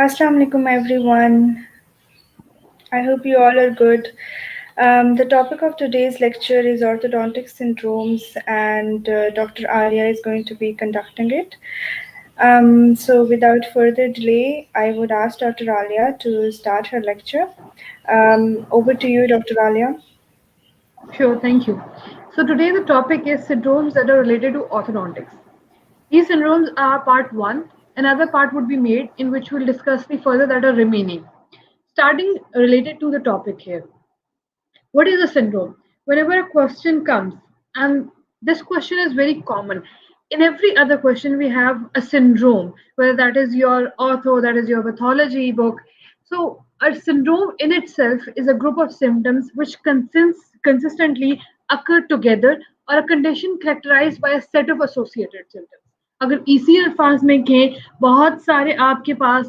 Assalamu alaikum, everyone. I hope you all are good. The topic of today's lecture is orthodontic syndromes, and Dr. Alia is going to be conducting it. So, without further delay, I would ask Dr. Alia to start her lecture. Over to you, Dr. Alia. Sure, thank you. So today the topic is syndromes that are related to orthodontics. These syndromes are part one. Another part would be made in which we'll discuss the further that are remaining. Starting related to the topic here. What is a syndrome? Whenever a question comes, and this question is very common. In every other question, we have a syndrome, whether that is your ortho, that is your pathology book. So, a syndrome in itself is a group of symptoms which consistently occur together, or a condition characterized by a set of associated symptoms. अगर इसी अल्फाज में कहें, बहुत सारे आपके पास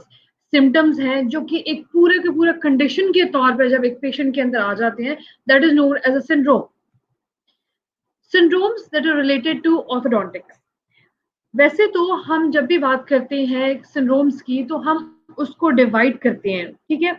symptoms हैं जो कि एक पूरे के पूरे कंडीशन के तौर पर जब एक पेशेंट के अंदर आ जाते हैं, that is known as a syndrome. Syndromes that are related to orthodontics. वैसे तो हम जब भी बात करते हैं सिंड्रोम्स की तो हम उसको डिवाइड करते हैं, ठीक है.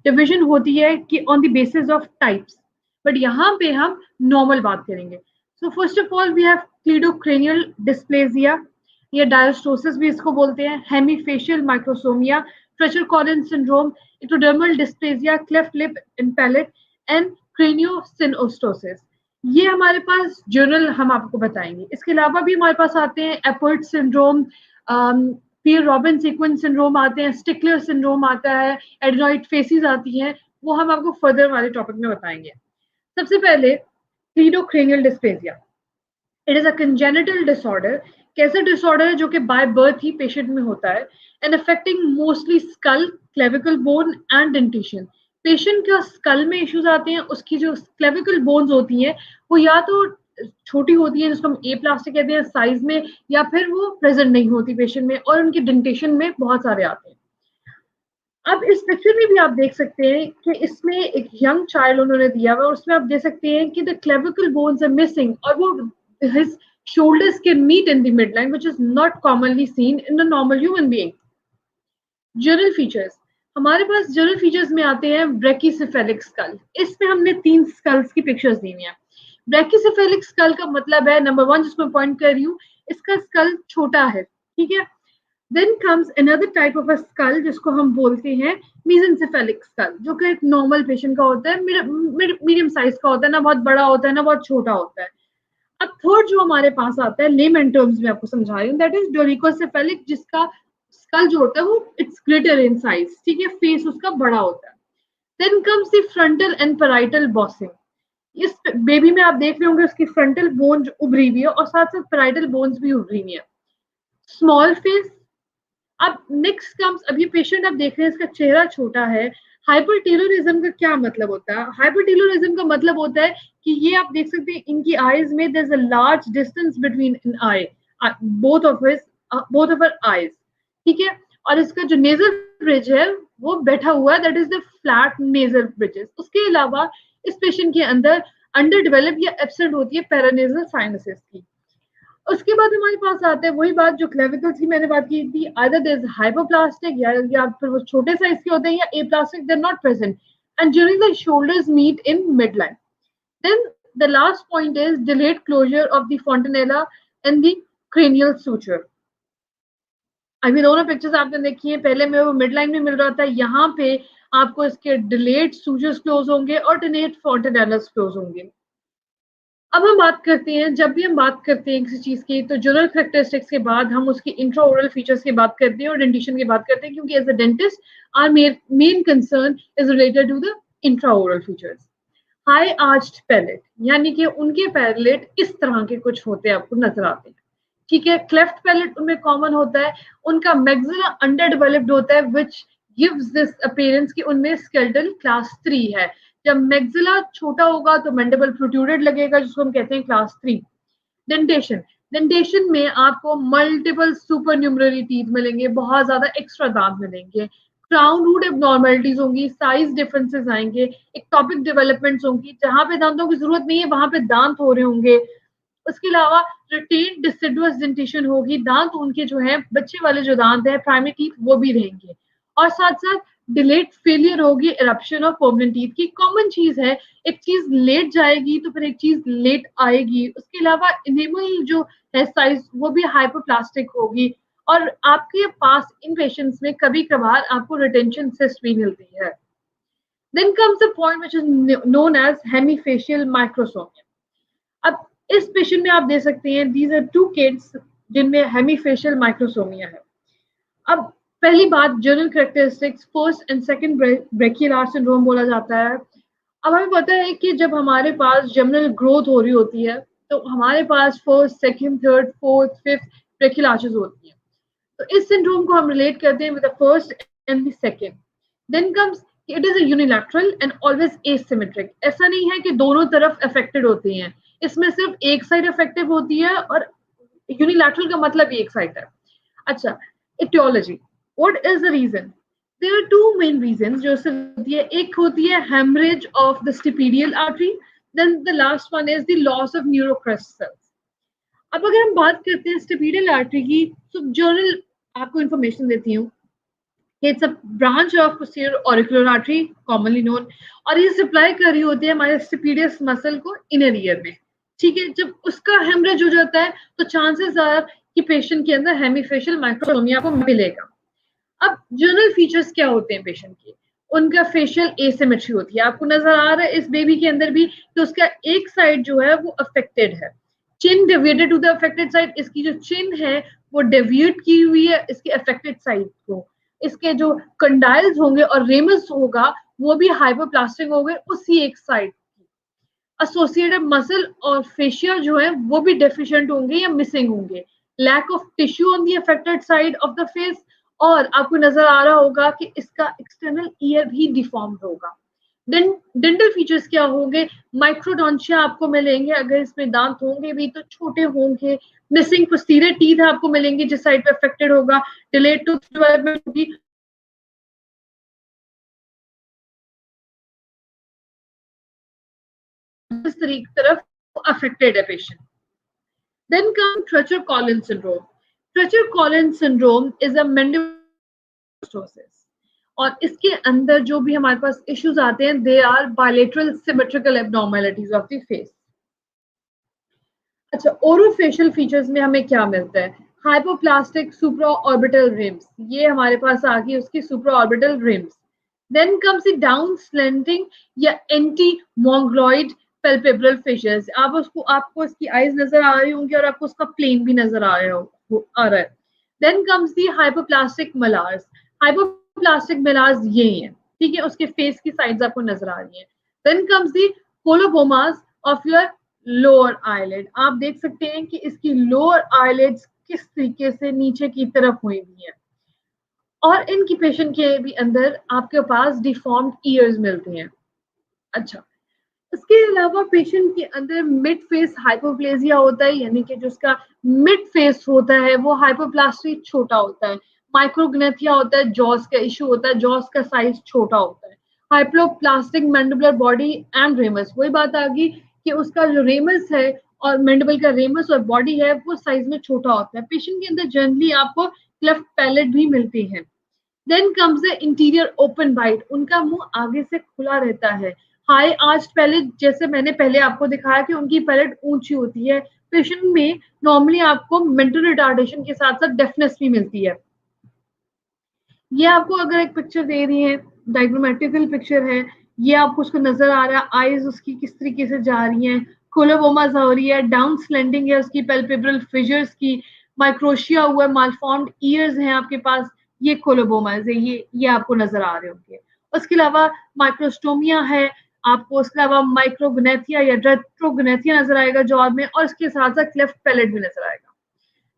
डिवीजन होती है कि on the basis of types, but यहाँ पे हम नॉर्मल बात करेंगे. So first of all we have cleidocranial dysplasia, या डायस्टोसिस भी इसको बोलते हैं, hemifacial microsomia, Treacher Collin syndrome, ectodermal dysplasia, cleft lip and palate and craniosynostosis. ये हमारे पास जर्नल हम आपको बताएंगे. इसके अलावा भी हमारे पास आते हैं एपर्ट सिंड्रोम, पियर रॉबिन सीक्वेंस सिंड्रोम आते हैं, स्टिकलर सिंड्रोम आता है, एडेनॉइड फेसिस आती हैं. वो हम आपको फर्दर वाले टॉपिक में बताएंगे. सबसे पहले cleidocranial dysplasia. It is a congenital disorder. कैसा डिसऑर्डर है जो कि बाय बर्थ ही पेशेंट में होता है, and affecting mostly skull, clavicle bone and dentition. Patient का स्कल में इश्यूज आते हैं, उसकी जो क्लेविकल बोन्स होती हैं वो या तो छोटी होती है जिसको हम ए प्लास्टिक कहते हैं साइज में, या फिर वो प्रेजेंट नहीं होती पेशेंट में, और उनके डेंटेशन में बहुत सारे आते हैं. अब इस पिक्चर में भी आप देख सकते हैं कि इसमें एक यंग चाइल्ड उन्होंने दिया हुआ है, उसमें आप देख सकते हैं कि the clavicle bones are missing, और वो his shoulders can meet in the midline, which is not commonly seen in the normal human being. General features. हमारे पास जनरल फीचर्स में आते हैं ब्रैकीसेफेलिक स्कल. इसमें हमने 3 स्कल्स की पिक्चर्स दी हुई हैं. ब्रैकीसेफेलिक स्कल का मतलब है, नंबर 1 जिसको मैं पॉइंट कर रही हूँ, इसका स्कल छोटा है, ठीक है. Then comes another type of a skull जिसको हम बोलते हैं मीजेंसेफेलिक स्कल, जो कि एक नॉर्मल पेशेंट का होता है, मीडियम साइज का होता है, ना बहुत बड़ा होता है ना बहुत छोटा होता है. अब थर्ड जो हमारे पास आता है, लेमन टर्म्स में आपको समझा रही हूँ, दैट इज डोरिकोसेफेलिक, जिसका स्कल जो होता है वो इट्स ग्रेटर इन साइज, ठीक है, फेस उसका बड़ा होता है. Then comes the frontal and parietal bossing. इस बेबी में आप देख रहे होंगे उसकी फ्रंटल बोन उभरी हुई है और साथ साथ पैराइटल बोन्स भी उभरी हुई है. Small face. अब नेक्स्ट कम्स, अब ये पेशेंट आप देख रहे हैं इसका चेहरा छोटा है. हाइपरटेलोरिज्म का क्या मतलब होता है? हाइपरटेलोरिज्म का मतलब होता है कि ये आप देख सकते हैं इनकी आईज में there is a large distance between in eye, both of her eyes, ठीक है. और इसका जो नेजल ब्रिज है वो बैठा हुआ है, that is the flat nasal bridges. उसके अलावा इस पेशेंट के अंदर अंडर डेवलप या एब्सेंट होती है पैरानेजल साइनसेस की. उसके बाद हमारे पास आता है वही बात जो क्लेविकल्स की मैंने बात की थी, आइदर देयर इज हाइपोप्लास्टिक, या फिर वो छोटे साइज के होते हैं, या aplastic, they are not present, and during the shoulders meet in midline. Then the last point is delayed closure of the fontanella and the cranial suture. अभी दोनों पिक्चर्स आपने देखी है, पहले में वो मिड लाइन में मिल रहा था, यहाँ पे आपको इसके डिलेड सूचर्स क्लोज होंगे, ऑल्टरनेट fontanellas क्लोज होंगे. अब हम बात करते हैं, जब भी हम बात करते हैं किसी चीज की, तो जनरल कैरेक्टरिस्टिक्स के बाद हम उसकी इंट्राओरल फीचर्स की बात करते हैं और डेंटिशन की बात करते हैं, क्योंकि as a dentist our main concern is related to the intraoral features. High arched palate, यानी कि उनके पैलेट इस तरह के कुछ होते हैं, आपको नजर आते हैं, ठीक है. क्लेफ्ट पैलेट उनमें कॉमन होता है. उनका मैक्सिला अंडर डेवलप्ड होता है, विच गिव्स दिस अपीयरेंस कि उनमें स्केलेटल क्लास 3 है. जब मैक्सिला छोटा होगा तो मैंडिबल प्रोट्रूडेड लगेगा, जिसको हम कहते हैं क्लास 3. डेंटेशन. डेंटेशन में आपको मल्टीपल सुपर न्यूमररी टीथ मिलेंगे, बहुत ज्यादा एक्स्ट्रा दांत मिलेंगे. क्राउन रूट एबनॉर्मलिटीज होंगी, साइज डिफरेंसेस आएंगे, एक्टोपिक डेवलपमेंट्स होंगी, जहां पे दांतों की जरूरत नहीं है वहां पे दांत हो रहे होंगे. उसके अलावा रिटेन डिसिडुअस डेंटेशन होगी, दांत उनके जो है बच्चे वाले जो दांत है प्राइमरी टीथ वो भी रहेंगे. और साथ साथ डिलेड फेलियर होगी इरप्शन ऑफ परमानेंट टीथ की कॉमन चीज है। एक चीज लेट जाएगी तो फिर एक चीज लेट आएगी। उसके अलावा इनेमल जो है साइज वो भी हाइपोप्लास्टिक होगी। और आपके पास इन पेशेंट्स में कभी कभार आपको रिटेंशन सिस्ट भी मिलती है। Then comes the point which is known as hemifacial microsomia. अब इस पेशेंट में आप दे सकते हैं these are two kids जिनमें hemifacial microsomia है। अब पहली बात general characteristics first and second branchial syndrome बोला जाता है। अब हमें पता है कि जब हमारे पास जर्नल ग्रोथ हो रही होती है तो हमारे पास first second third fourth fifth branchial होती है। तो इस सिंड्रोम को हम रिलेट करते हैं with the first and the second. Then comes it is a unilateral and always asymmetric. ऐसा नहीं है कि दोनों तरफ अफेक्टेड होती हैं, इसमें सिर्फ एक साइड अफेक्टिव होती है और यूनिलैटरल का मतलब एक साइड है। अच्छा, etiology, what is the reason? There are two main reasons जो होती है। एक होती है hemorrhage of the stapedial artery, then the last one is the loss of neurocrest cells. अब अगर हम बात करते हैं स्टेपिडियल आर्टरी की तो जर्नल आपको इंफॉर्मेशन देती हूँ। It's a branch of posterior auricular artery commonly known, और ये सप्लाई कर रही होती है हमारे स्टेपिडियस मसल को इनर ईयर में। ठीक है, जब उसका हेमरेज हो जाता है तो चांसेस आर कि पेशेंट के अंदर हेमीफेशियल माइक्रोसोमिया को मिलेगा। अब जर्नल फीचर्स क्या होते हैं पेशेंट के? उनका फेशियल एसिमेट्री होती है। आपको नजर आ रहा है इस बेबी के अंदर भी कि उसका एक साइड जो है वो अफेक्टेड है, chin deviated to the affected side. इसकी जो चिन है वो डेविएट की हुई है इसके अफेक्टेड साइड को। इसके जो कंडाइल्स होंगे और रेमस होगा वो भी हाइपोप्लास्टिक हो गए उसी एक साइड। एसोसिएटेड मसल और फेशिया जो है वो भी डेफिशिएंट होंगे या मिसिंग होंगे। Lack of tissue on the affected side of the face, और आपको नजर आ रहा होगा कि इसका एक्सटर्नल ईयर भी डिफॉर्म्ड होगा। डेंटल फीचर्स क्या होंगे? माइक्रोडोंशिया आपको मिलेंगे, अगर इसमें दांत होंगे भी तो छोटे होंगे। मिसिंग पोस्टीरियर टीथ आपको मिलेंगे जिस साइड पे अफेक्टेड होगा। डिलेड टूथ डेवलपमेंट होगी। इस तरीके तरफ अफेक्टेड है patient. Then comes Treacher-Collins syndrome. Treacher-Collins syndrome is a mandibular process. और इसके अंदर जो भी हमारे पास इश्यूज आते हैं they are bilateral symmetrical abnormalities of the face. अच्छा, ओरोफेशियल फीचर्स में हमें क्या मिलता है? हाइपोप्लास्टिक सुप्राऑर्बिटल रिम्स, ये हमारे पास आ गई उसकी supraorbital rims. Then comes the down slanting या एंटी मोंग्लॉइड पैल्पेब्रल फिशर्स। आपको इसकी आईज नजर आ रही होंगी और आपको उसका प्लेन भी नजर आ रहा है। Then comes the hypoplastic malars. Hypoplastic malars ये हैं, ठीक है, उसके फेस की साइड्स आपको नजर आ रही हैं। Then comes the colobomas of your lower eyelid. आप देख सकते हैं कि इसकी लोअर आईलिड्स किस तरीके से नीचे की तरफ हुई हुई है। और इनकी पेशेंट के भी अंदर आपके पास डिफॉर्म्ड ईयर्स मिलते हैं। अच्छा, इसके अलावा पेशेंट के अंदर मिड फेस हाइपोप्लेजिया होता है, यानी कि जो उसका मिड फेस होता है वो हाइपोप्लास्टी छोटा होता है। माइक्रोग्नेथिया होता है, जॉस का इशू होता है, जॉस का साइज छोटा होता है। Hypoplastic mandibular body and ramus, वही बात आ गई कि उसका जो रेमस है और मैंडिबल का रेमस और बॉडी है वो साइज में छोटा होता है। पेशेंट के अंदर जनरली आपको क्लेफ्ट पैलेट भी मिलती है। Then comes the interior open bite, उनका मुंह आगे से खुला रहता है। हाई आर्च्ड पैलेट, जैसे मैंने पहले आपको दिखाया कि उनकी पैलेट ऊंची होती है। पेशेंट में नॉर्मली आपको मेंटल रिटार्डेशन के साथ साथ डेफनेस भी मिलती है। ये आपको अगर एक पिक्चर दे रही है, डायग्रामेटिकल पिक्चर है, ये आपको उसको नजर आ रहा है आईज उसकी किस तरीके से जा रही हैं, कोलोबोमास हो रही है, डाउन स्लेंडिंग है उसकी पैल्पेब्रल फिशर्स की, माइक्रोशिया हुआ, मालफॉर्म्ड ईयर्स हैं आपके पास, ये कोलोबोमास है, ये आपको नजर आ रहे होंगे। उसके अलावा माइक्रोस्टोमिया है आपको, उसके अलावा माइक्रोग्नेथिया या रेट्रोग्नेथिया नजर आएगा जॉ में, और इसके साथ साथ क्लेफ्ट पैलेट भी नजर आएगा।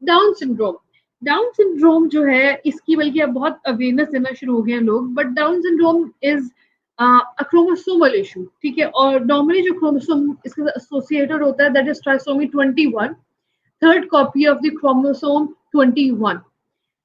डाउन सिंड्रोम, डाउन सिंड्रोम जो है इसकी बल्कि अब बहुत अवेयरनेस देना शुरू हो गए हैं लोग, but down syndrome is a chromosomal issue, ठीक है। और नॉर्मली जो क्रोमोसोम इसके एसोसिएटेड होता है that is trisomy 21, third copy of the chromosome 21।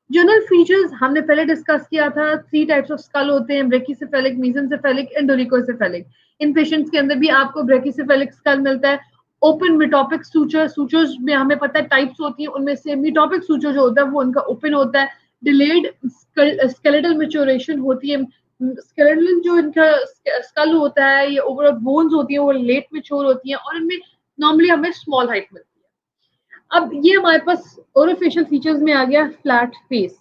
General features हमने पहले डिस्कस किया था, 3 टाइप्स ऑफ स्कल होते हैं, ब्रेकिसेफेलिक, मेसेंसेफेलिक एंड डोरिकोसेफेलिक। इन पेशेंट्स के अंदर भी आपको ब्रेकिसेफेलिक स्कल मिलता है। ओपन मिटोपिक सूचर, सूचर्स में हमें पता है टाइप्स होती है, उनमें से मिटोपिक सूचर जो होता है वो उनका ओपन होता है। डिलेड स्केलेटल मैच्योरेशन होती है, स्केलेटल जो इनका स्कल होता है या ओवरऑल बोन्स होती है वो लेट मैच्योर होती हैं और इनमें नॉर्मली हमें स्मॉल हाइट मिलती है। अब ये हमारे पास ओरोफेशियल फीचर्स में आ गया फ्लैट फेस।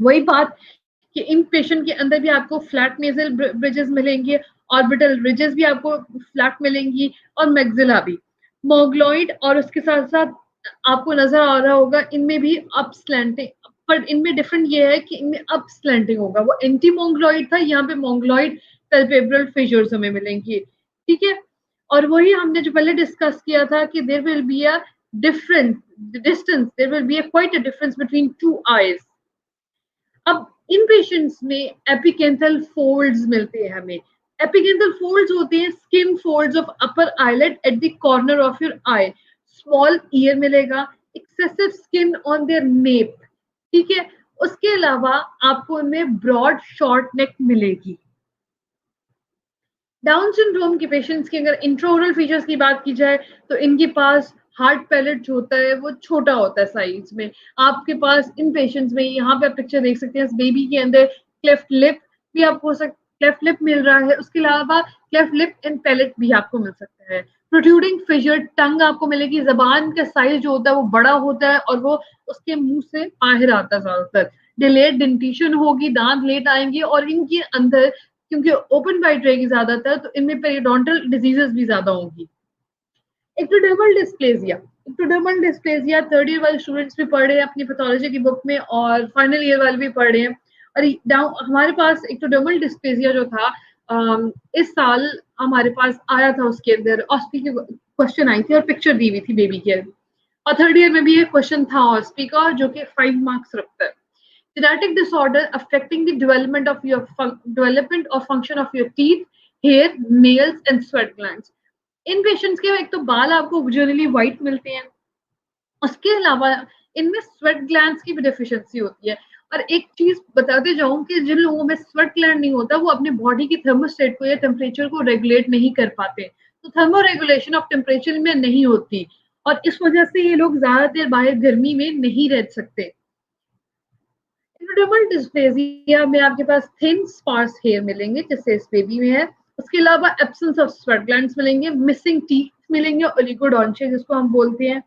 वही बात कि इन पेशेंट के अंदर भी आपको फ्लैट नेजल ब्रिजेस मिलेंगे, ऑर्बिटल रिजेस भी आपको फ्लैट मिलेंगी और मैक्सिला भी मोग्लॉइड, और उसके साथ साथ आपको नजर आ रहा होगा इनमें भी अप स्लैंटिंग, पर इनमें डिफरेंट ये है कि इनमें अप स्लैंटिंग होगा, वो एंटी मोंग्लॉइड था, यहाँ पे मोंग्लॉइड पैल्पेब्रल फिशर्स हमें मिलेंगी। ठीक है, और वही हमने जो पहले डिस्कस किया था कि there will be a difference distance, there will be a quite a difference between two eyes. अब इन पेशेंट्स में एपिकेंथल फोल्ड्स मिलते हैं हमें। एपिकेंथल फोल्ड्स होते हैं skin folds of upper eyelid at the corner of your eye. Small ear मिलेगा, excessive skin on their nape. ठीक है, उसके अलावा आपको इनमें ब्रॉड शॉर्ट नेक मिलेगी। डाउन सिंड्रोम के पेशेंट्स की अगर इंट्राओरल फीचर्स की बात की जाए तो इनके पास हार्ट पैलेट जो होता है वो छोटा होता है साइज में। आपके पास इन पेशेंट्स में यहाँ पे आप पिक्चर देख सकते हैं, बेबी के अंदर क्लेफ्ट लिप भी आपको क्लेफ्ट लिप मिल रहा है, उसके अलावा क्लेफ्ट लिप एंड पैलेट भी आपको मिल सकता है। प्रोट्रूडिंग फिशर टंग आपको मिलेगी, जबान का साइज जो होता है वो बड़ा होता है और वो उसके मुंह से बाहर आता है ज्यादातर। डिलेड डेंटिशन होगी, दांत लेट आएंगे और इनके अंदर क्योंकि ओपन बाइट रहेगी ज्यादातर तो इनमें पेरिडोंटल डिजीजेस भी ज्यादा होंगी। Ectodermal dysplasia, ectodermal dysplasia third year वाले स्टूडेंट्स भी पढ़ रहे हैं अपनी पैथोलॉजी की बुक में और फाइनल ईयर वाले भी पढ़ रहे हैं। और हमारे पास एक्टोडर्मल डिस्प्लेजिया जो था इस साल हमारे पास आया था, उसके अंदर ऑस्पी की क्वेश्चन आई थी और पिक्चर दी हुई थी बेबी के, और थर्ड ईयर में भी एक क्वेश्चन था ऑस्पी का जो कि 5 मार्क्स रखता है। Genetic disorder affecting the development or function of your teeth, hair, nails and sweat glands. In patients के एक तो बाल आपको जनरली व्हाइट मिलते हैं, उसके अलावा इनमें स्वेट ग्लैंड्स की भी डेफिशिएंसी होती है। और एक चीज बताते जाऊं कि जिन लोगों में स्वेट ग्लैंड नहीं होता वो अपने बॉडी की थर्मोस्टेट को या टेम्परेचर को रेगुलेट नहीं कर पाते, तो थर्मो रेगुलेशन ऑफ टेम्परेचर में नहीं होती और इस वजह से ये लोग ज्यादा देर बाहर गर्मी में नहीं रह सकते। एक्टोडर्मल डिस्प्लेजिया में आपके पास थिन स्पार्स हेयर मिलेंगे जैसे इस बेबी में है, उसके अलावा एब्सेंस ऑफ स्वेट ग्लैंड्स मिलेंगे, मिसिंग टीथ मिलेंगे, ओलिगोडोंटिया जिसको हम बोलते हैं,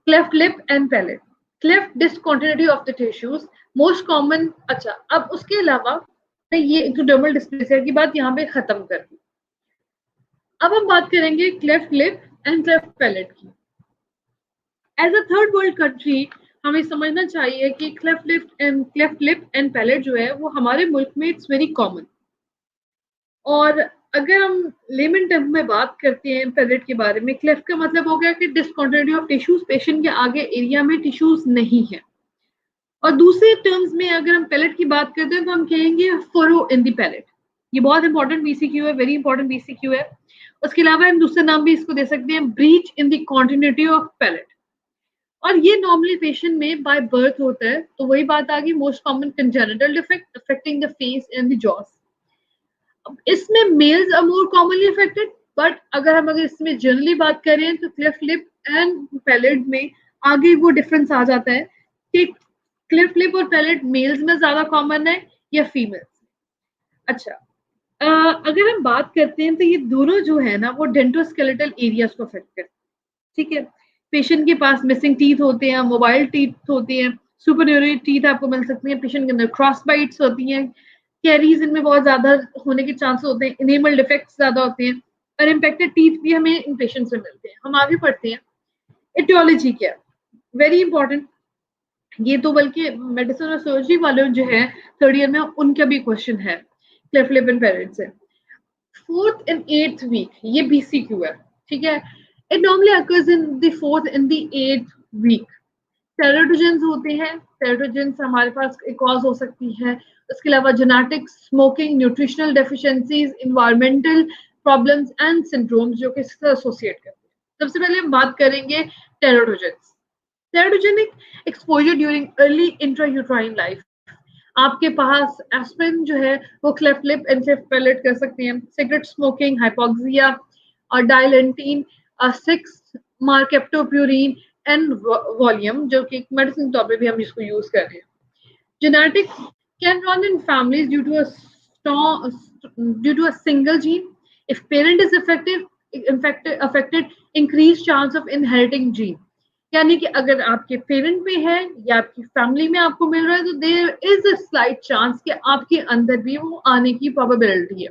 cleft lip and palate, cleft discontinuity of the tissues most common. अच्छा, अब उसके अलावा ये एक्टोडर्मल डिस्प्लेजिया की बात यहाँ पे खत्म कर दी। अब हम बात करेंगे cleft lip and cleft palate की। As a third world country हमें समझना चाहिए कि क्लेफ्ट लिप एंड पैलेट जो है वो हमारे मुल्क में इट्स वेरी कॉमन। और अगर हम लेमन टर्म में बात करते हैं पैलेट के बारे में, क्लेफ्ट का मतलब हो गया कि डिसकंटिन्यूटी ऑफ टिश्यूज, पेशेंट के आगे एरिया में टिश्यूज नहीं है। और दूसरे टर्म्स में अगर हम पैलेट की बात करते हैं तो हम कहेंगे फरो इन द पैलेट। ये बहुत इंपॉर्टेंट बीसीक्यू है, वेरी इंपॉर्टेंट बीसीक्यू है। उसके अलावा हम दूसरा नाम भी इसको दे सकते हैं, breach in the continuity of palate. और ये नॉर्मली पेशेंट में बाय बर्थ होता है, तो वही बात आ गई, most common congenital defect affecting the face and the jaws. इसमें males are more commonly affected, but अगर इसमें जनरली बात करें तो क्लेफ्ट लिप एंड पैलेट में आगे वो डिफरेंस आ जाता है कि क्लेफ्ट लिप और पैलेट मेल्स में ज्यादा कॉमन है या फीमेल्स। अच्छा, अगर हम बात करते हैं तो ये दोनों जो है ना वो डेंटोस्केलेटल एरियाज को अफेक्ट करते हैं। ठीक है, पेशेंट के पास मिसिंग टीथ होते हैं, मोबाइल टीथ होते हैं, सुपरन्यूरल टीथ आपको मिल सकती हैं, पेशेंट के अंदर क्रॉस बाइट्स होती हैं, कैरीज इनमें बहुत ज्यादा होने के चांसेस होते हैं, इनेमल डिफेक्ट्स ज्यादा होते हैं और इम्पेक्टेड टीथ भी हमें इन पेशेंट्स में मिलते हैं। हम आगे पढ़ते हैं, एटियोलॉजी क्या, वेरी इंपॉर्टेंट। ये तो बल्कि मेडिसिन और सर्जरी वाले जो है थर्ड ईयर में उनका भी क्वेश्चन है क्लेफ्ट लिप एंड पैलेट से। 4th and 8th week ये BCQ है, ठीक है। It normally occurs in the 4th and the 8th week. टेराटोजेंस होते हैं, टेराटोजेंस हमारे पास एक कॉज हो सकती है, उसके अलावा genetic, smoking, nutritional deficiencies, environmental problems and syndromes जो कि इससे एसोसिएट करते हैं। सबसे पहले हम बात करेंगे teratogens. Teratogenic exposure during early intrauterine life, आपके पास एस्पिरिन जो है वो cleft lip and cleft palate कर सकते हैं, सिगरेट स्मोकिंग, हाइपोक्सिया और डायलेंटीन, 6 मार्केप्टोप्यूरिन, एन वॉल्यूम, जो कि एक मेडिसिन तौर पे भी हम इसको यूज कर रहे हैं. Genetics can run in families due to a single gene. If parent is affected, increased chance of inheriting gene. यानी कि अगर आपके पेरेंट में है या आपकी फैमिली में आपको मिल रहा है, तो there is a slight chance कि आपके अंदर भी वो आने की प्रोबेबिलिटी है.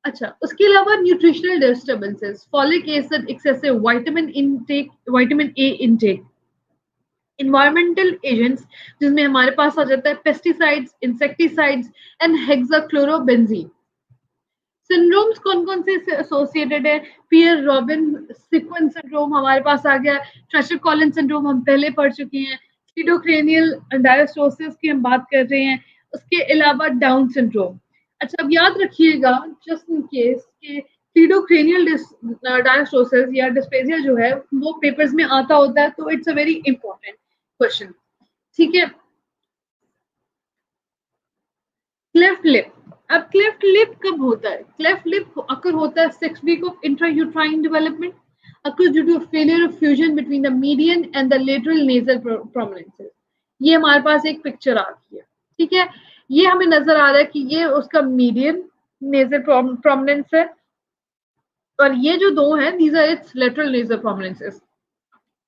अच्छा, उसके अलावा nutritional disturbances, folic acid excessive, vitamin A intake, environmental agents जिसमें हमारे पास आ जाता है पेस्टिसाइड्स, इंसेक्टिसाइड्स एंड हेक्साक्लोरोबेंजीन. सिंड्रोम्स कौन कौन से एसोसिएटेड है? पियर रॉबिन सीक्वेंस सिंड्रोम हमारे पास आ गया. ट्रेशर कॉलिन सिंड्रोम हम पहले पढ़ चुके हैं. सीडोक्रेनियल डायस्ट्रोसिस की हम बात कर रहे हैं. उसके अलावा डाउन सिंड्रोम. अच्छा, अब याद रखिएगा जस्ट इन केस के सीडोक्रेनियल डायस्ट्रोसिस या डिस्पेजिया जो है वो पेपर्स में आता होता है, तो it's a very important question. ठीक है. Cleft lip. अब क्लेफ्ट लिप कब होता है? क्लेफ्ट लिप अकर होता है 6 week of intrauterine development, occurs due to a failure of fusion between the median and the lateral nasal prominences. ये हमारे पास एक पिक्चर आ रही है. ठीक है, ये हमें नजर आ रहा है कि ये उसका मीडियन नेजल प्रोमिनेंस है और ये जो दो हैं these are its lateral nasal prominences.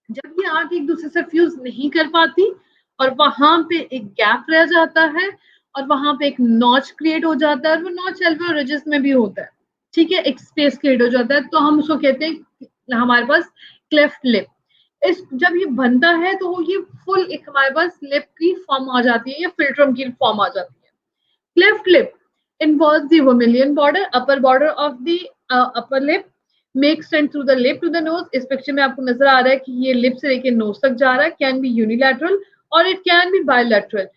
जब ये आंख एक दूसरे से फ्यूज नहीं कर पाती और वहां पे एक गैप रह जाता है और वहां पे एक नॉच क्रिएट हो जाता है और वो नॉच एल्वियोलर रिजेस में भी होता है. ठीक है, एक स्पेस क्रिएट हो जाता है, तो हम उसको कहते हैं हमारे पास क्लेफ्ट लिप. इस जब ये बनता है तो ये फुल एक हमारे पास लिप की फॉर्म आ जाती है या फिल्ट्रम की फॉर्म आ जाती है. Cleft lip involves the vermilion border, upper border of the upper lip may extend through the lip to the nose. इस पिक्चर में आपको नजर आ रहा है कि ये लिप से लेके नोज तक जा रहा है. कैन बी यूनिलैटरल और it can be bilateral.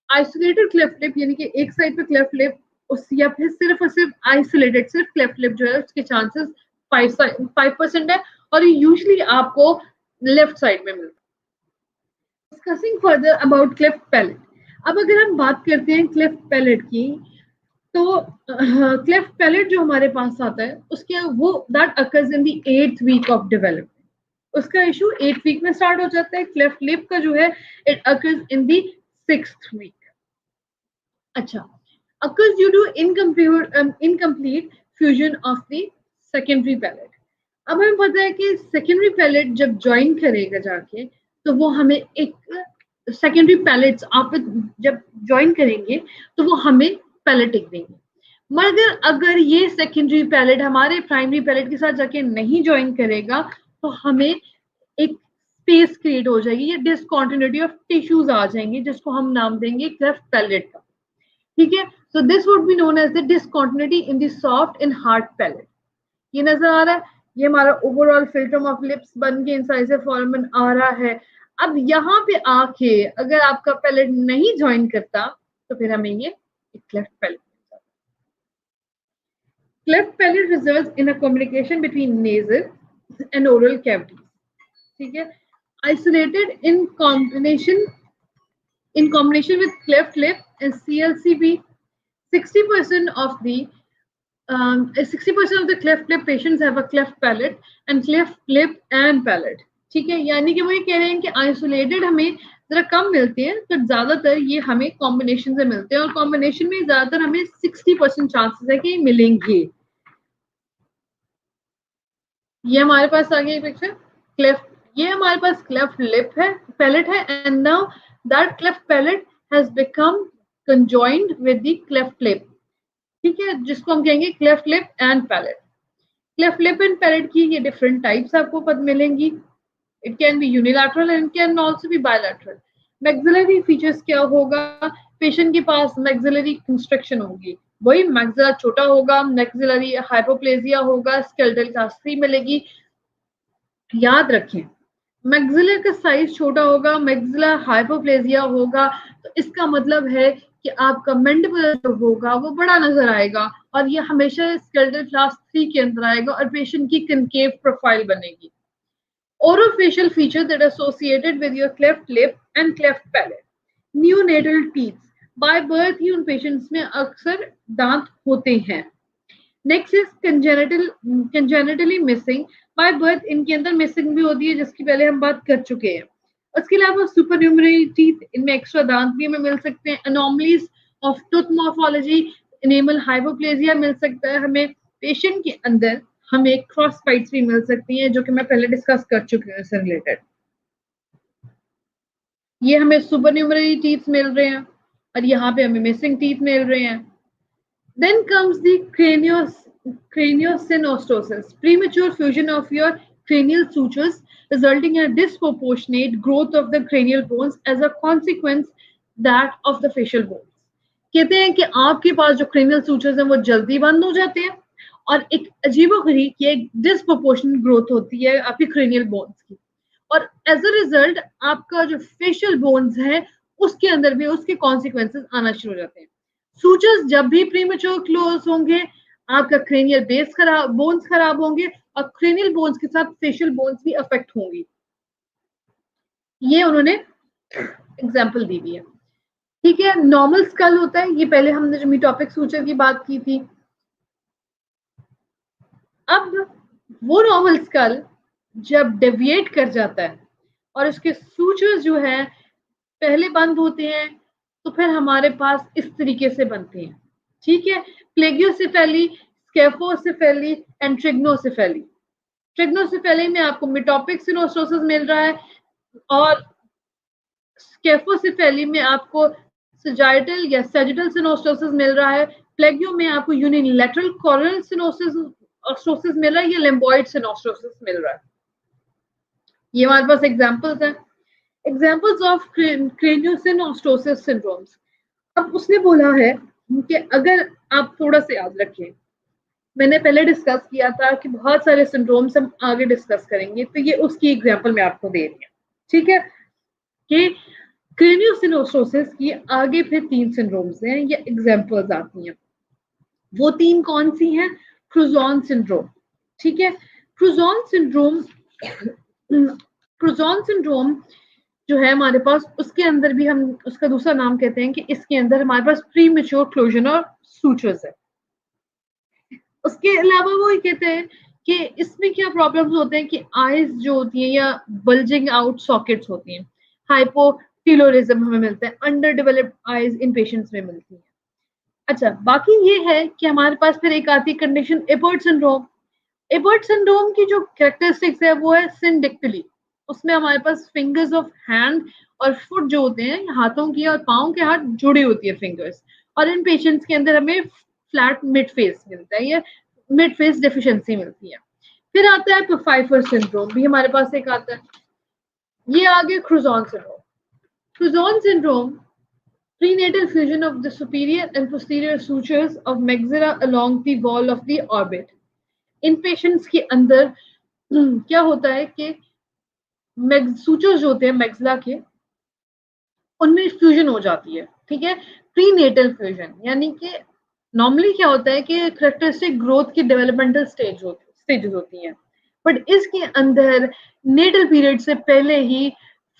Isolated cleft lip यानी कि एक साइड पे क्लेफ्ट लिप उस या फिर सिर्फ और सिर्फ आइसोलेटेड सिर्फ क्लेफ्ट लिप जो है उसके चांसेस 5% है और ये यूजुअली आपको लेफ्ट साइड में मिलता है. Discussing further about cleft palate. अब अगर हम बात करते हैं क्लेफ्ट पैलेट की, तो क्लेफ्ट पैलेट जो हमारे पास आता है उसके वो that occurs in the 8th week of development. उसका इशू 8th वीक में स्टार्ट हो जाता है. क्लेफ्ट लिप का जो है it occurs in the 6th week. अच्छा, occurs due to incomplete fusion of the secondary palate. अब हमें पता है कि सेकेंडरी पैलेट जब ज्वाइन करेगा जाके तो वो हमें एक सेकेंडरी पैलेट्स आप जब ज्वाइन करेंगे तो वो हमें पैलेटिक देंगे. मगर अगर ये सेकेंडरी पैलेट हमारे प्राइमरी पैलेट के साथ जाके नहीं ज्वाइन करेगा तो हमें एक स्पेस क्रिएट हो जाएगी या डिसकंटिन्यूटी ऑफ टिश्यूज आ जाएंगे जिसको हम नाम देंगे क्लेफ्ट पैलेट का. ठीक है, so this would be known as the discontinuity in the soft and hard palate. ये नजर आ रहा है, ये हमारा ओवरऑल फिल्ट्रम ऑफ लिप्स बन के इंसाइजर फॉर्म में आ रहा है. अब यहाँ पे आके अगर आपका पैलेट नहीं ज्वाइन करता तो फिर हमें ये cleft palate. Cleft palate results in a communication between nasal and oral cavities. ठीक है, isolated in combination with cleft lip and CLCB, 60% of the cleft lip patients have a cleft palate and cleft lip and palate. ठीक है, यानी कि वो ये कह रहे हैं कि आइसोलेटेड हमें जरा कम मिलते हैं तो ज्यादातर ये हमें कॉम्बिनेशन से मिलते हैं और कॉम्बिनेशन में ज्यादातर हमें 60% चांसेस है कि मिलेंगे. ये हमारे पास आ गया पिक्चर. क्लेफ्ट, ये हमारे पास क्लेफ्ट लिप है, पैलेट है, and now that cleft palate has become conjoined with the cleft lip. ठीक है, जिसको हम कहेंगे cleft lip and palate. Cleft lip and palate की ये different types आपको पद मिलेंगी. It can be unilateral and can also be bilateral. Maxillary features क्या होगा? पेशेंट के पास maxillary constriction होगी, वही maxilla छोटा होगा, maxillary hypoplasia होगा, skeletal class 3 मिलेगी. याद रखें, मैक्सिलर का साइज छोटा होगा, मैक्सिलर हाइपोप्लेजिया होगा, तो इसका मतलब है कि आपका मैंडिबल जो होगा वो बड़ा नजर आएगा और ये हमेशा स्केलेटल क्लास 3 के अंदर आएगा और पेशेंट की कनकेव प्रोफाइल बनेगी. Orofacial feature that associated with your cleft lip and cleft palate. Neonatal teeth. By birth ही उन पेशेंट्स में अक्सर दांत होते हैं. Next is congenitally missing by birth, इनके अंदर मिसिंग भी होती है जिसकी पहले हम बात कर चुके हैं। उसके अलावा सुपरन्यूमरी टीथ, इनमें एक्स्ट्रा दांत भी हमें मिल सकते हैं। Anomalies of tooth morphology, enamel hypoplasia मिल सकता है हमें। पेशेंट के अंदर हमें क्रॉस बाइट्स भी मिल सकती हैं जो कि मैं पहले डिस्कस कर चुकी हूँ इससे रिलेटेड। ये हमें सुपरन्यूमरी टीथ मिल रहे हैं और यहाँ पे हमें मिसिंग टीथ मिल रहे हैं। Then comes the craniosynostosis, premature fusion of your cranial sutures resulting in a disproportionate growth of the cranial bones as a consequence that of the facial bones. कहते हैं कि आपके पास जो cranial sutures हैं वो जल्दी बंद हो जाते हैं और एक अजीबोगरीब की एक disproportionate growth होती है आपकी cranial bones की, और एज अ रिजल्ट आपका जो फेशियल बोन्स है उसके अंदर भी उसके कॉन्सिक्वेंसेस आना शुरू हो जाते हैं। सूचर्स जब भी प्रीमेच्योर क्लोज होंगे आपका क्रेनियल बेस खराब, बोन्स खराब होंगे और क्रेनियल बोन्स के साथ फेशियल बोन्स भी अफेक्ट होंगी। ये उन्होंने एग्जांपल दी हुई है। ठीक है, नॉर्मल स्कल होता है, ये पहले हमने जो मीटोपिक सूचर की बात की थी। अब वो नॉर्मल स्कल जब डेविएट कर जाता है और उसके सूचर्स जो है पहले बंद होते हैं तो फिर हमारे पास इस तरीके से बनते हैं। ठीक है, प्लेगियोसेफेली, स्केफोसेफेली एंड ट्रिग्नोसेफेली। ट्रिग्नोसेफेली में आपको मिटोपिक सिनोस्टोसिस मिल रहा है और स्केफोसेफेली में आपको सजाइटल या सेजिटल सिनोस्टोसिस मिल रहा है। प्लेगियो में आपको यूनिलैटरल कोरल सिनोस्टोसिस मिल रहा है, या लिम्बॉइड सिनोस्टोसिस मिल रहा है। ये हमारे पास एग्जांपल्स हैं। Examples of craniosynostosis syndromes. अब उसने बोला है कि अगर आप थोड़ा सा याद रखें, मैंने पहले डिस्कस किया था कि बहुत सारे सिंड्रोम्स हम आगे डिस्कस करेंगे, तो ये उसकी एग्जांपल मैं आपको दे रही हूँ। ठीक है, कि क्रेनियोसिनोस्टोसिस की आगे फिर 3 सिंड्रोम्स हैं, ये एग्जांपल्स आती हैं। वो 3 कौन सी हैं? क्रूजॉन सिंड्रोम। ठीक है, क्रूजॉन सिंड्रोम क्रूजॉन सिंड्रोम जो है हमारे पास, उसके अंदर भी हम उसका दूसरा नाम कहते हैं कि इसके अंदर हमारे पास प्रीमेच्योर क्लोजन और सूचर्स है। उसके अलावा वो ये कहते हैं कि इसमें क्या प्रॉब्लम्स होते हैं कि आईज जो होती हैं या बल्जिंग आउट सॉकेट्स होती हैं, हाइपोटिलोरिज्म हमें मिलता है, अंडर डेवलप्ड आईज इन पेशेंट्स में मिलती है। अच्छा, बाकी ये है कि हमारे पास फिर एक आती है condition Apert syndrome. Apert syndrome की जो कैरेक्टरिस्टिक्स है वो है सिंडिक्टली। उसमें हमारे पास फिंगर्स ऑफ हैंड और फुट जो होते हैं, हाथों की और पाँव के हाथ जुड़ी होती है फिंगर्स, और इन पेशेंट्स के अंदर हमें फ्लैट मिड फेस मिलता है या मिड फेस डेफिशिएंसी मिलती है। फिर आता है प्फाइफर सिंड्रोम, भी हमारे पास एक आता है। ये आगे Crouzon syndrome. Crouzon syndrome, prenatal fusion of the superior and posterior sutures of maxilla along the wall of the orbit। In patients के अंदर क्या होता है कि सूचर्स जो होते हैं मैक्सिला के, उनमें फ्यूजन हो जाती है। ठीक है, प्रीनेटल फ्यूजन, यानी कि नॉर्मली क्या होता है कि कैरेक्टरिस्टिक ग्रोथ की डेवलपमेंटल स्टेजेस होती हैं, बट इसके अंदर नेटल पीरियड से पहले ही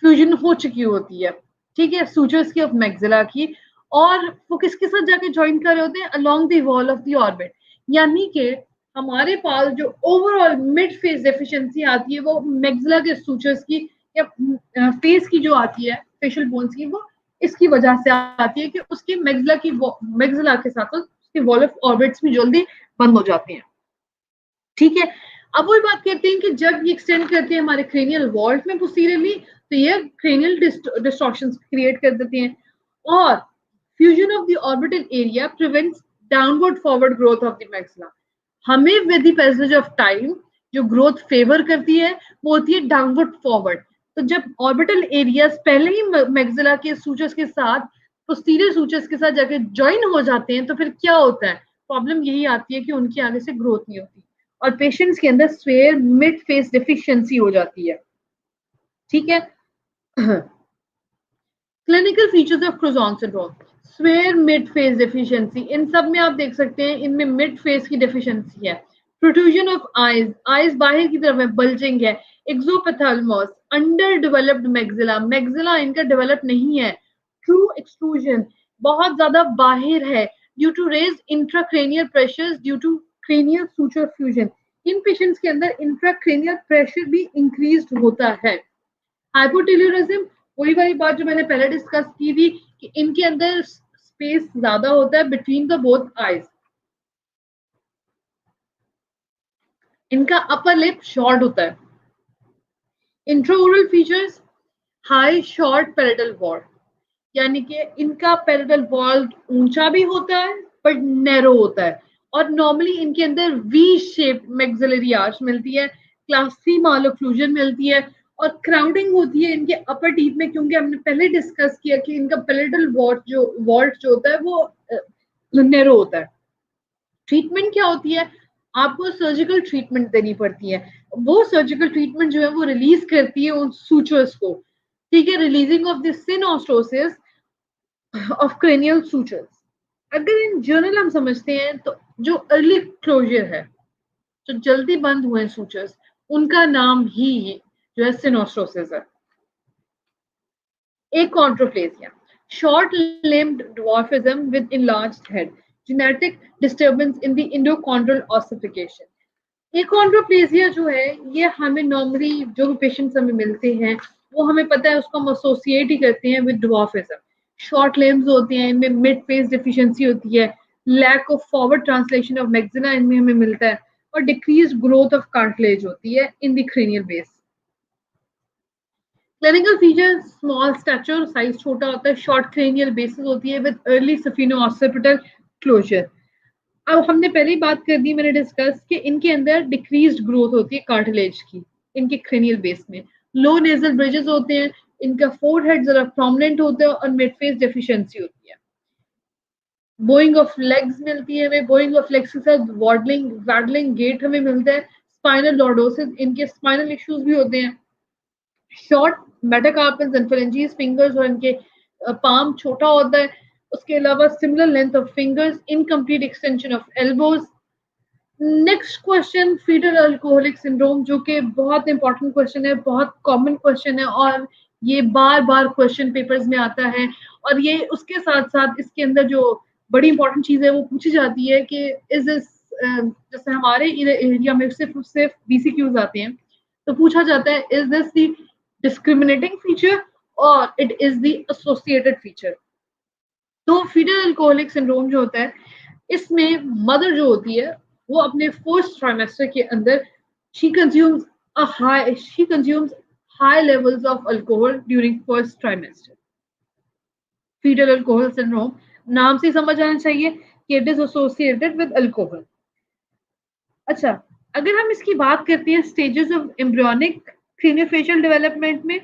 फ्यूजन हो चुकी होती है। ठीक है, सूचर्स की ऑफ मैक्सिला की, और वो किसके साथ जाके ज्वाइन कर रहे होते हैं? Along the wall of the orbit. यानी कि हमारे पास जो ओवरऑल मिड फेस डेफिशिएंसी आती है वो मैक्सिला के सूचर्स की या फेस की जो आती है, फेशियल बोन्स की, वो इसकी वजह से आती है कि उसकी मैक्सिला के साथ उसकी वॉल ऑफ ऑर्बिट्स भी जल्दी बंद हो जाते हैं। ठीक है, अब वही बात करते हैं कि जब ये एक्सटेंड करते हैं हमारे क्रेनियल वॉल्ट में पोस्टीरियरली, तो ये क्रेनियल डिस्टॉर्शंस क्रिएट कर देते हैं, और fusion of the orbital area prevents downward forward growth of the maxilla. हमें with the passage of time जो ग्रोथ फेवर करती है वो होती है डाउनवर्ड फॉरवर्ड। तो जब ऑर्बिटल एरियाज पहले ही मैक्सिला के सूचर्स के साथ, पोस्टीरियर सूचर्स के साथ जाके ज्वाइन हो जाते हैं, तो फिर क्या होता है? प्रॉब्लम यही आती है कि उनकी आगे से ग्रोथ नहीं होती और पेशेंट्स के अंदर स्वेयर मिड फेस डेफिशिएंसी हो जाती है। ठीक है, clinical features of Crouzon syndrome, severe mid face deficiency, इन सब में आप देख सकते हैं इनमें मिड फेस की डेफिशिएंसी है। प्रोट्रूजन ऑफ आईज, आईज बाहर की तरफ है, बल्जिंग है। Exophthalmos, under developed maxilla, maxilla इनका डेवलप नहीं है। ट्रू एक्सट्रूजन, बहुत ज्यादा बाहर है due to raised intracranial pressures due to cranial suture fusion. इन पेशेंट्स के अंदर इंट्राक्रेनियल प्रेशर भी इंक्रीज होता है. हाइपोटेल्यूरिज्म, वही वाली बात जो मैंने पहले डिस्कस की थी कि इनके अंदर स्पेस ज्यादा होता है बिटवीन द बोथ आईज. इनका अपर लिप शॉर्ट होता है. Intraoral features, high short parietal wall, यानी कि इनका पैरेटल वॉल ऊंचा भी होता है बट नैरो होता है. और नॉर्मली इनके अंदर वी शेप मैक्सिलरी आर्च मिलती है, क्लास सी मालोक्लूजन मिलती है, और क्राउडिंग होती है इनके अपर टीथ में, क्योंकि हमने पहले डिस्कस किया कि इनका पैरेटल वॉल्ट जो होता है वो नैरो होता है. ट्रीटमेंट क्या होती है? आपको सर्जिकल ट्रीटमेंट देनी पड़ती है. वो सर्जिकल ट्रीटमेंट जो है वो रिलीज करती है उन सूचर्स को. ठीक है, releasing of the synostosis of cranial sutures. अगर इन जनरल हम समझते हैं तो जो अर्ली क्लोजर है, जो जल्दी बंद हुए सूचर्स, उनका नाम ही जो है सिनोस्टोसिस है. Achondroplasia, short-limbed dwarfism with enlarged head, genetic disturbance in the endochondral ossification. Achondroplasia जो है ये हमें नॉर्मली जो पेशेंट्स हमें मिलते हैं वो हमें पता है उसको हम एसोसिएट ही करते हैं विद ड्वार्फिज्म. शॉर्ट लिम्स होते हैं, इनमें मिड फेस डिफिशिएंसी होती है, lack of forward translation of maxilla इनमें हमें मिलता है, और डिक्रीज ग्रोथ ऑफ कार्टिलेज होती है in the cranial base. Clinical feature, small stature, size छोटा होता है, शॉर्ट क्रेनियल बेसिस होती है विद अर्ली सफिनो-ऑसिपिटल क्लोजर. अब हमने पहले बात कर दी, मैंने डिस्कस कि इनके अंदर डिक्रीज्ड ग्रोथ होती है कार्टिलेज की इनके क्रेनियल बेस में. लो नेजल ब्रिजेस होते हैं, इनका फोरहेड जरा प्रोमिनेंट होता है, और मिड फेस डेफिशिएंसी होती है. बोइंग ऑफ लेग्स मिलती है हमें, बोइंग ऑफ लेग्स के साथ वैडलिंग गेट हमें मिलता है. स्पाइनल लॉर्डोसिस, इनके स्पाइनल इश्यूज भी होते हैं. Short metacarpals and phalanges fingers, और इनके पाम छोटा होता है. उसके अलावा similar length of fingers, incomplete extension of elbows. Next question, fetal alcoholic syndrome, जो कि बहुत इंपॉर्टेंट क्वेश्चन है, बहुत कॉमन क्वेश्चन है, और ये बार बार क्वेश्चन पेपर्स में आता है. और ये उसके साथ साथ इसके अंदर जो बड़ी इंपॉर्टेंट चीज है वो पूछी जाती है कि इज दिस, जैसे हमारे एरिया में सिर्फ बीसीक्यूज आते हैं, तो पूछा जाता है is this the discriminating feature or it is the associated feature. तो fetal alcoholic syndrome जो होता है, इसमें मदर जो होती है वो अपने फर्स्ट ट्राइमेस्टर के अंदर she consumes high levels of alcohol during first trimester. Fetal alcohol syndrome नाम से समझ आना चाहिए कि it is associated with alcohol. अच्छा, अगर हम इसकी बात करते हैं stages of embryonic craniofacial development में,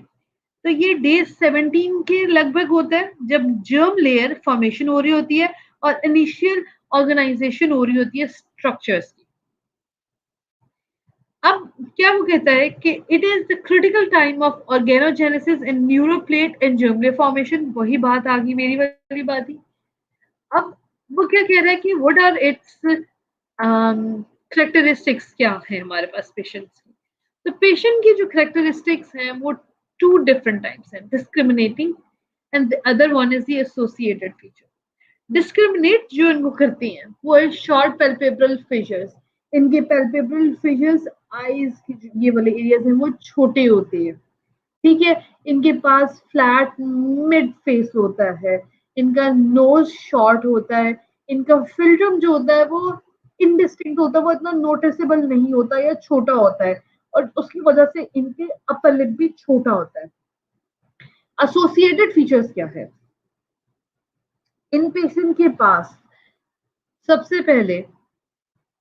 तो ये डे 17 के लगभग होता है जब जर्म लेयर फॉर्मेशन हो रही होती है और इनिशियल ऑर्गेनाइजेशन हो रही होती है स्ट्रक्चर्स की. अब क्या वो कहता है कि it is the critical time of organogenesis in neural plate and germ layer formation. वही बात आ गई, मेरी वाली बात ही. अब वो क्या कह रहा है कि व्हाट आर इट्स करेक्टरिस्टिक्स, क्या है हमारे पास पेशेंट्स की. तो पेशेंट की जो करेक्टरिस्टिक्स हैं वो two different types हैं, discriminating and the other one is the associated feature. Discriminate जो इनको करते हैं वो है short palpebral fissures. इनके palpebral fissures eyes की ये वाले एरियाज हैं वो छोटे होते हैं. ठीक है, इनके पास फ्लैट मिड फेस होता है, इनका नोज शॉर्ट होता है, इनका फिल्ट्रम जो होता है वो इनडिस्टिंक्ट होता है, वो इतना नोटिसेबल नहीं होता या छोटा होता है, और उसकी वजह से इनके अपर लिप भी छोटा होता है. एसोसिएटेड फीचर्स क्या है इन पेशेंट के पास? सबसे पहले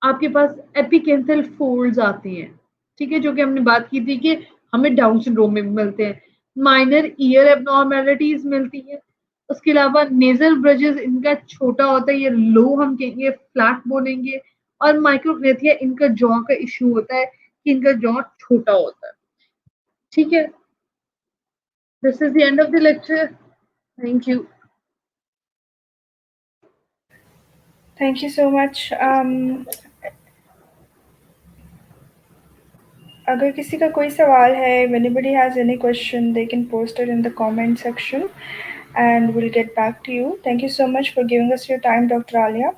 आपके पास एपिकेंथल फोल्ड्स आते हैं, ठीक है, जो कि हमने बात की थी कि हमें डाउन सिंड्रोम में मिलते हैं. माइनर ईयर एबनॉर्मेलिटीज मिलती है. उसके अलावा नेजल ब्रिजेस इनका छोटा होता है, ये लो हम कहेंगे, फ्लैट बोलेंगे. और माइक्रोग्रेथिया इनका जॉ का इशू होता है कि इनका जॉ छोटा होता है. ठीक है, this is the end of the lecture. Thank you. Thank you so much. अगर किसी का कोई सवाल है, if anybody has any question, they can post it in the comment section and we'll get back to you. Thank you so much for giving us your time, Dr. Alia.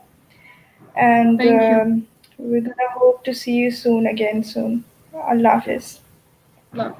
And Thank you. We're gonna hope to see you soon again soon. Allah Hafiz. Love.